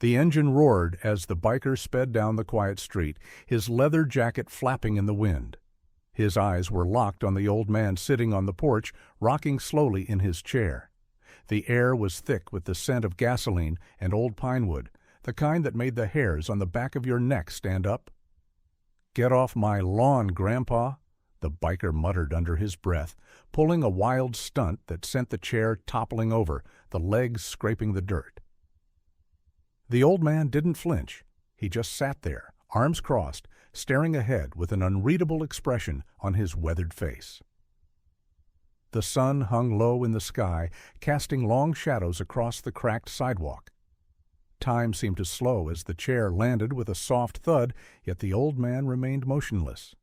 The engine roared as the biker sped down the quiet street, his leather jacket flapping in the wind. His eyes were locked on the old man sitting on the porch, rocking slowly in his chair. The air was thick with the scent of gasoline and old pine wood, the kind that made the hairs on the back of your neck stand up. "Get off my lawn, Grandpa," the biker muttered under his breath, pulling a wild stunt that sent the chair toppling over, the legs scraping the dirt. The old man didn't flinch. He just sat there, arms crossed, staring ahead with an unreadable expression on his weathered face. The sun hung low in the sky, casting long shadows across the cracked sidewalk. Time seemed to slow as the chair landed with a soft thud, yet the old man remained motionless.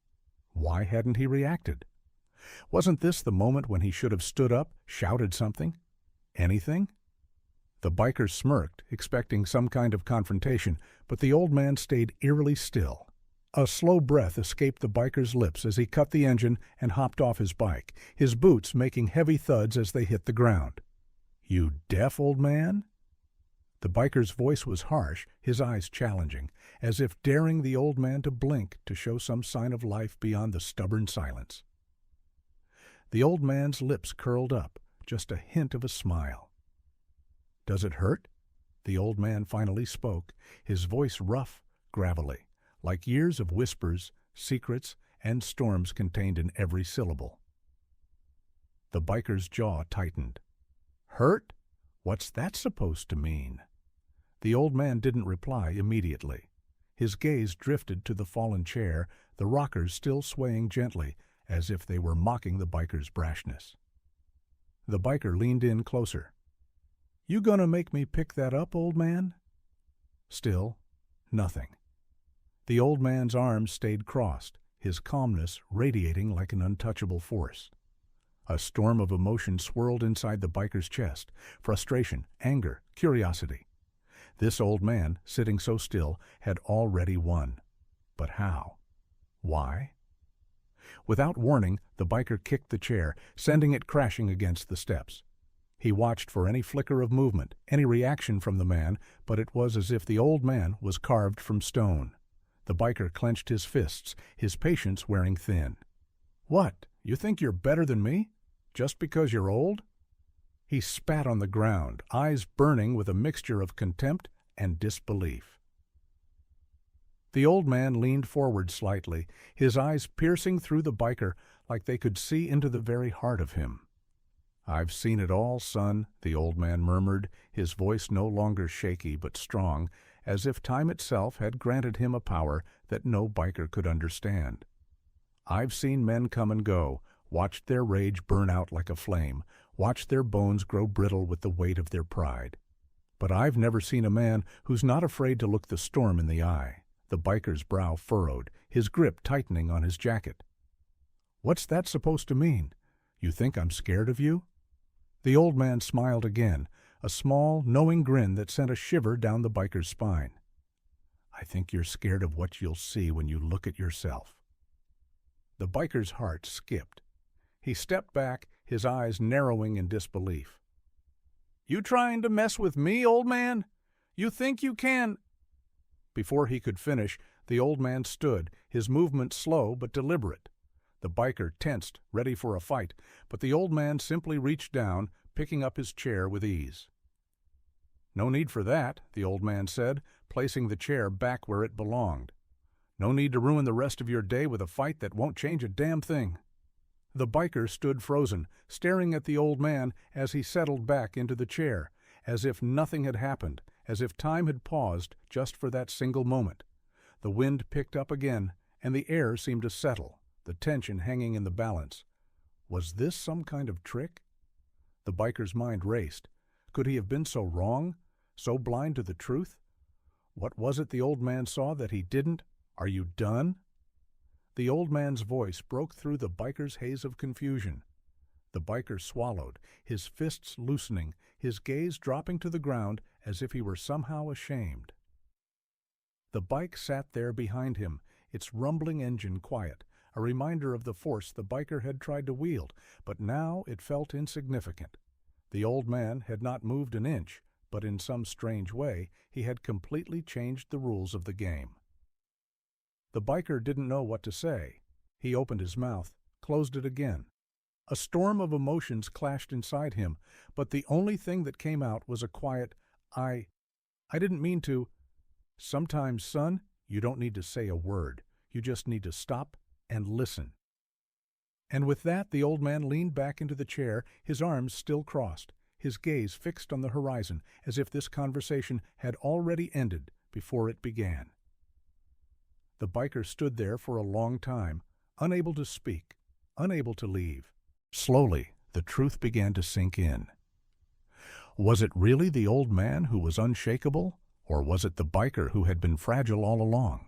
Why hadn't he reacted? Wasn't this the moment when he should have stood up, shouted something? Anything? The biker smirked, expecting some kind of confrontation, but the old man stayed eerily still. A slow breath escaped the biker's lips as he cut the engine and hopped off his bike, his boots making heavy thuds as they hit the ground. "You deaf, old man?" The biker's voice was harsh, his eyes challenging, as if daring the old man to blink to show some sign of life beyond the stubborn silence. The old man's lips curled up, just a hint of a smile. "Does it hurt?" The old man finally spoke, his voice rough, gravelly, like years of whispers, secrets, and storms contained in every syllable. The biker's jaw tightened. "Hurt? What's that supposed to mean?" The old man didn't reply immediately. His gaze drifted to the fallen chair, the rockers still swaying gently, as if they were mocking the biker's brashness. The biker leaned in closer. "You gonna make me pick that up, old man?" Still, nothing. The old man's arms stayed crossed, his calmness radiating like an untouchable force. A storm of emotion swirled inside the biker's chest, frustration, anger, curiosity. This old man, sitting so still, had already won. But how? Why? Without warning, the biker kicked the chair, sending it crashing against the steps. He watched for any flicker of movement, any reaction from the man, but it was as if the old man was carved from stone. The biker clenched his fists, his patience wearing thin. "What, you think you're better than me? Just because you're old?" He spat on the ground, eyes burning with a mixture of contempt and disbelief. The old man leaned forward slightly, his eyes piercing through the biker like they could see into the very heart of him. "I've seen it all, son," the old man murmured, his voice no longer shaky but strong, as if time itself had granted him a power that no biker could understand. "I've seen men come and go, watched their rage burn out like a flame, watched their bones grow brittle with the weight of their pride. But I've never seen a man who's not afraid to look the storm in the eye." The biker's brow furrowed, his grip tightening on his jacket. "What's that supposed to mean? You think I'm scared of you?" The old man smiled again, a small, knowing grin that sent a shiver down the biker's spine. "I think you're scared of what you'll see when you look at yourself." The biker's heart skipped. He stepped back, his eyes narrowing in disbelief. "You trying to mess with me, old man? You think you can—" Before he could finish, the old man stood, his movement slow but deliberate. The biker tensed, ready for a fight, but the old man simply reached down, picking up his chair with ease. "No need for that," the old man said, placing the chair back where it belonged. "No need to ruin the rest of your day with a fight that won't change a damn thing." The biker stood frozen, staring at the old man as he settled back into the chair, as if nothing had happened, as if time had paused just for that single moment. The wind picked up again, and the air seemed to settle, the tension hanging in the balance. Was this some kind of trick? The biker's mind raced. Could he have been so wrong, so blind to the truth? What was it the old man saw that he didn't? "Are you done?" The old man's voice broke through the biker's haze of confusion. The biker swallowed, his fists loosening, his gaze dropping to the ground as if he were somehow ashamed. The bike sat there behind him, its rumbling engine quiet, a reminder of the force the biker had tried to wield, but now it felt insignificant. The old man had not moved an inch, but in some strange way, he had completely changed the rules of the game. The biker didn't know what to say. He opened his mouth, closed it again. A storm of emotions clashed inside him, but the only thing that came out was a quiet, I didn't mean to. Sometimes, son, you don't need to say a word. You just need to stop and listen. And with that, the old man leaned back into the chair, his arms still crossed, his gaze fixed on the horizon, as if this conversation had already ended before it began. The biker stood there for a long time, unable to speak, unable to leave. Slowly, the truth began to sink in. Was it really the old man who was unshakable, or was it the biker who had been fragile all along?